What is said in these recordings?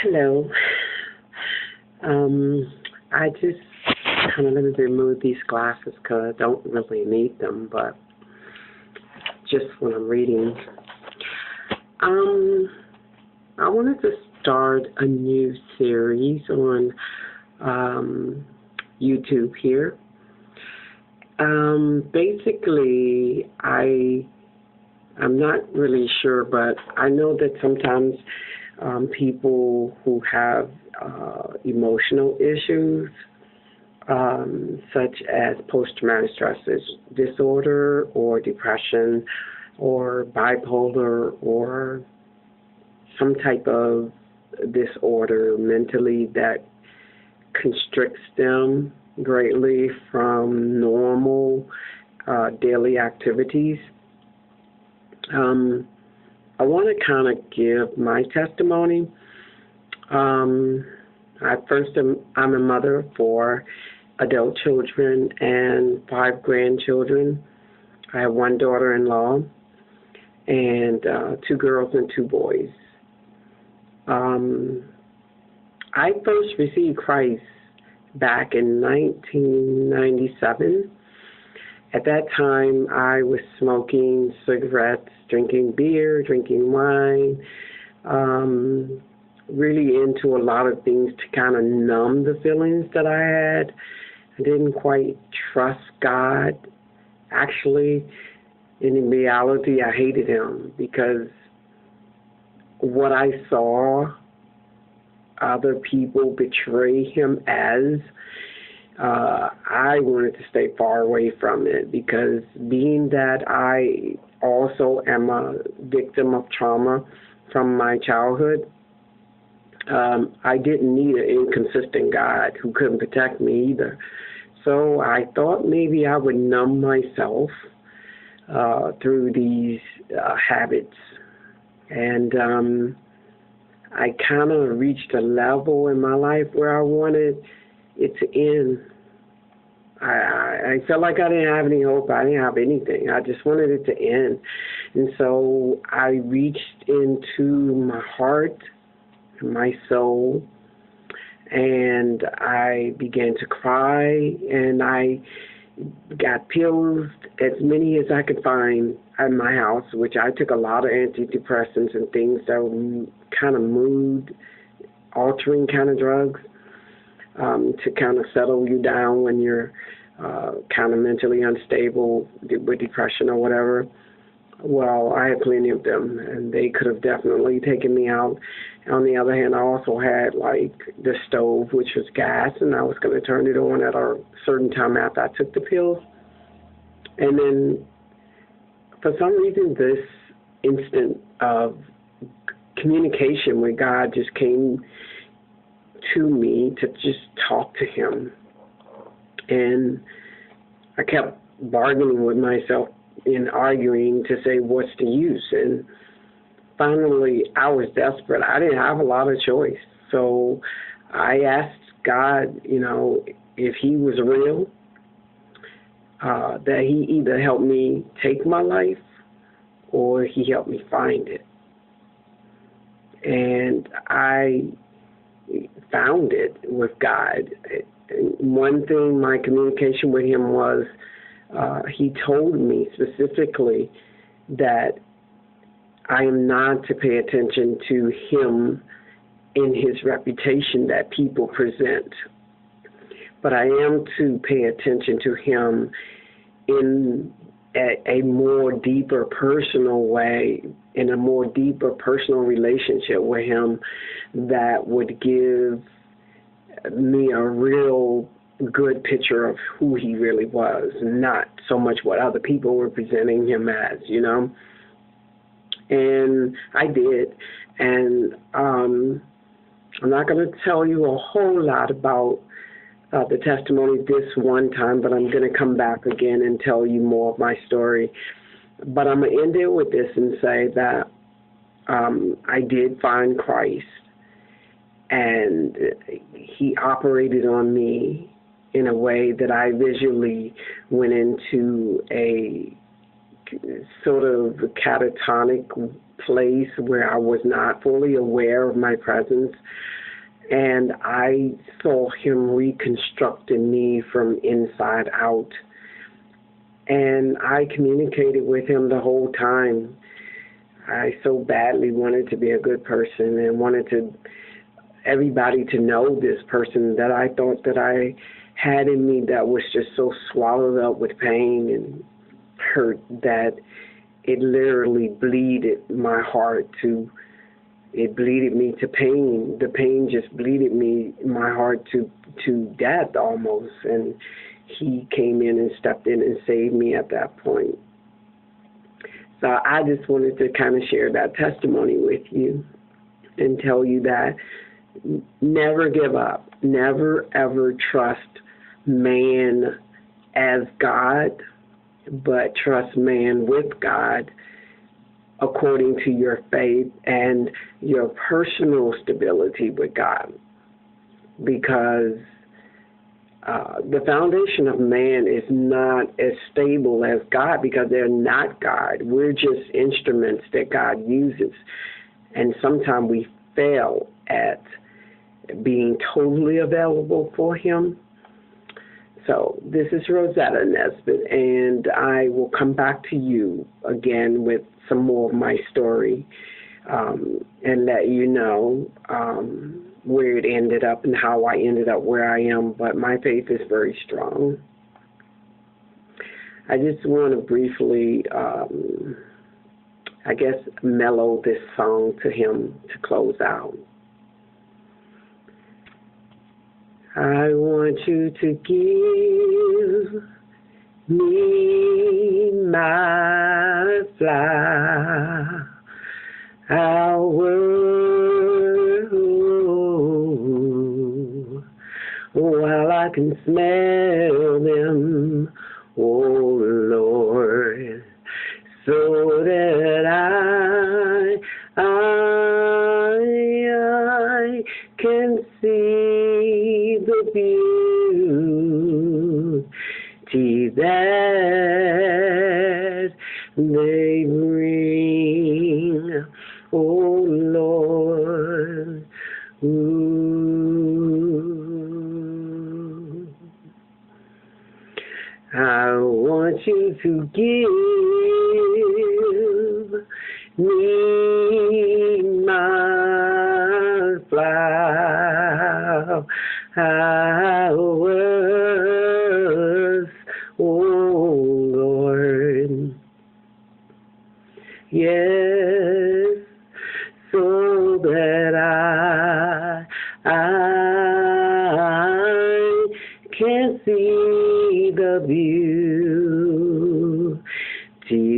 Hello. I just kind of let me remove these glasses because I don't really need them, but just when I'm reading. I wanted to start a new series on YouTube here. Basically, I'm not really sure, but I know that sometimes people who have emotional issues, such as post-traumatic stress disorder or depression or bipolar or some type of disorder mentally that constricts them greatly from normal daily activities. I want to kind of give my testimony. I'm a mother of 4 adult children and 5 grandchildren. I have 1 daughter-in-law and 2 girls and 2 boys. I first received Christ back in 1997. At that time, I was smoking cigarettes, drinking beer, drinking wine, really into a lot of things to kind of numb the feelings that I had. I didn't quite trust God. Actually, in reality, I hated him because what I saw other people betray him as, I wanted to stay far away from it because being that I also am a victim of trauma from my childhood, I didn't need an inconsistent God who couldn't protect me either. So I thought maybe I would numb myself through these habits. And I kind of reached a level in my life where I wanted it to end. I felt like I didn't have any hope. I didn't have anything. I just wanted it to end. And so I reached into my heart, my soul, and I began to cry, and I got pills, as many as I could find at my house, which I took a lot of antidepressants and things that were kind of mood-altering kind of drugs to kind of settle you down when you're kind of mentally unstable with depression or whatever. Well, I had plenty of them, and they could have definitely taken me out. On the other hand, I also had, like, the stove, which was gas, and I was going to turn it on at a certain time after I took the pills. And then, for some reason, this instant of communication with God just came to me to just talk to him. And I kept bargaining with myself and arguing to say, what's the use? And finally, I was desperate. I didn't have a lot of choice. So I asked God, if he was real, that he either helped me take my life or he helped me find it. And I found it with God. One thing, my communication with him was, he told me specifically that I am not to pay attention to him in his reputation that people present, but I am to pay attention to him in a more deeper personal way, in a more deeper personal relationship with him that would give me a real good picture of who he really was, not so much what other people were presenting him as, And I did. And I'm not going to tell you a whole lot about the testimony this one time, but I'm going to come back again and tell you more of my story. But I'm going to end it with this and say that I did find Christ, and he operated on me in a way that I visually went into a sort of catatonic place where I was not fully aware of my presence, and I saw him reconstructing me from inside out. And I communicated with him the whole time. I so badly wanted to be a good person and wanted everybody to know this person that I thought that I had in me that was just so swallowed up with pain and hurt that it literally bleeded my heart it bleeded me to pain. The pain just bleeded my heart to death almost. And he came in and stepped in and saved me at that point. So I just wanted to kind of share that testimony with you and tell you that never give up. Never, ever trust man as God, but trust man with God according to your faith and your personal stability with God. Because the foundation of man is not as stable as God, because they're not God. We're just instruments that God uses. And sometimes we fail at being totally available for him. So this is Rosetta Nesbitt, and I will come back to you again with some more of my story and let you know where it ended up and how I ended up where I am. But my faith is very strong. I just want to briefly, mellow this song to him to close out. I want you to give me my flower, while I can smell them, oh Lord, so that I can see the beauty that they bring, oh Lord. Ooh. I want you to give me my flowers, oh Lord. Yes, so that I can see the beauty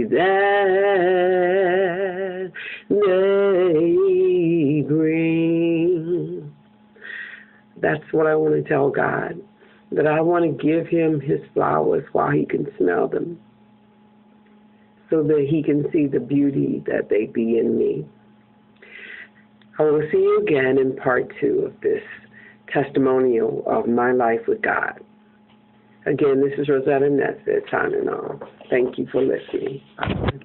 that they bring. That's what I want to tell God, that I want to give him his flowers while he can smell them, so that he can see the beauty that they be in me. I will see you again in part 2 of this testimonial of my life with God. Again, this is Rosetta Nesbitt signing off. Thank you for listening. Bye.